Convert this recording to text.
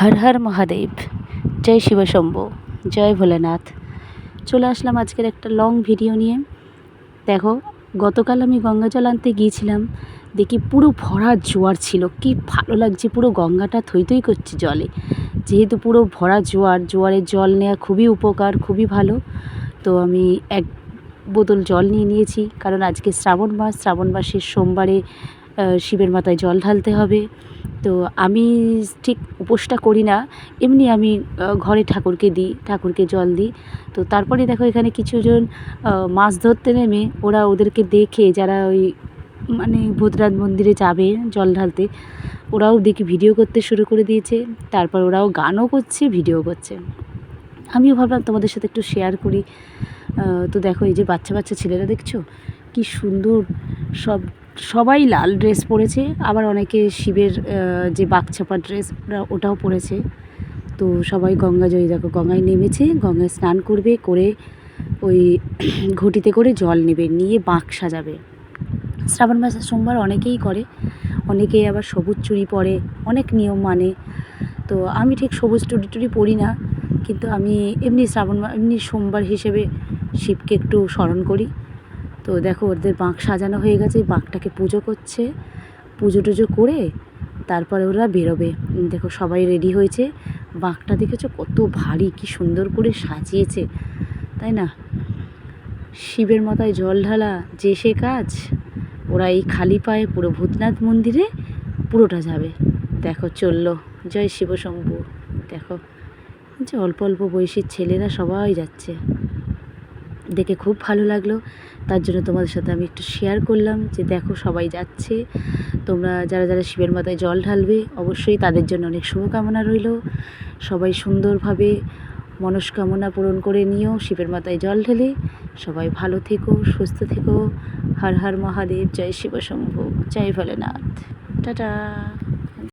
হর হর মহাদেব, জয় শিবশম্ভু, জয় ভোলেনাথ। চলে আসলাম আজকের একটা লং ভিডিও নিয়ে। দেখো, গতকাল আমি গঙ্গা জল আনতে গিয়েছিলাম, দেখি পুরো ভরা জোয়ার ছিল। কি ভালো লাগছে, পুরো গঙ্গাটা থই থই করছে জলে। যেহেতু পুরো ভরা জোয়ারের জল নেওয়া খুবই উপকার, খুবই ভালো। তো আমি এক বোতল জল নিয়ে নিয়েছি, কারণ আজকে শ্রাবণ মাসের সোমবারে শিবের মাথায় জল ঢালতে হবে। তো আমি ঠিক উপোসটা করি না, এমনি আমি ঘরে ঠাকুরকে জল দিই। তো তারপরে দেখো, এখানে কিছুজন মাছ ধরতে নেমে ওদেরকে দেখে, যারা ওই মানে ভূতনাথ মন্দিরে যাবে জল ঢালতে, ওরাও দেখি ভিডিও করতে শুরু করে দিয়েছে। তারপর ওরাও গানও করছে, ভিডিও করছে। আমিও ভাবলাম তোমাদের সাথে একটু শেয়ার করি। তো দেখো, এই যে বাচ্চা ছেলেরা দেখছো কি সুন্দর, সবাই লাল ড্রেস পরেছে, আবার অনেকে শিবের যে বাঘছাপা ড্রেস ওটাও পরেছে। তো সবাই দেখো গঙ্গায় নেমেছে, গঙ্গায় স্নান করে ওই ঘটিতে করে জল নেবে, নিয়ে বাঁক সাজাবে। শ্রাবণ মাসের সোমবার অনেকেই করে, অনেকেই আবার সবুজ চুড়ি পরে, অনেক নিয়ম মানে। তো আমি ঠিক সবুজ টুড়ি পরি না, কিন্তু আমি এমনি এমনি সোমবার হিসেবে শিবকে একটু স্মরণ করি। তো দেখো, ওদের বাঁক সাজানো হয়ে গেছে, বাঁকটাকে পুজো করছে, পুজো টুজো করে তারপরে ওরা বেরোবে। দেখো সবাই রেডি হয়েছে। বাঁকটা দেখেছো কত ভারী, কি সুন্দর করে সাজিয়েছে, তাই না? শিবের মাথায় জল ঢালা যে সে কাজ, ওরা এই খালি পায়ে পুরো ভূতনাথ মন্দিরে পুরোটা যাবে। দেখো চললো, জয় শিবশম্ভু। দেখো যে অল্প বয়সী ছেলেরা সবাই যাচ্ছে, দেখে খুব ভালো লাগলো। তার জন্য তোমাদের সাথে আমি একটু শেয়ার করলাম যে দেখো সবাই যাচ্ছে। তোমরা যারা শিবের মাথায় জল ঢালবে, অবশ্যই তাদের জন্য অনেক শুভকামনা রইল। সবাই সুন্দরভাবে মনস্কামনা পূরণ করে নিও শিবের মাথায় জল ঢেলে। সবাই ভালো থেকো, সুস্থ থেকো। হর হর মহাদেব, জয় শিবশম্ভু, জয় ভোলেনাথ। টাটা।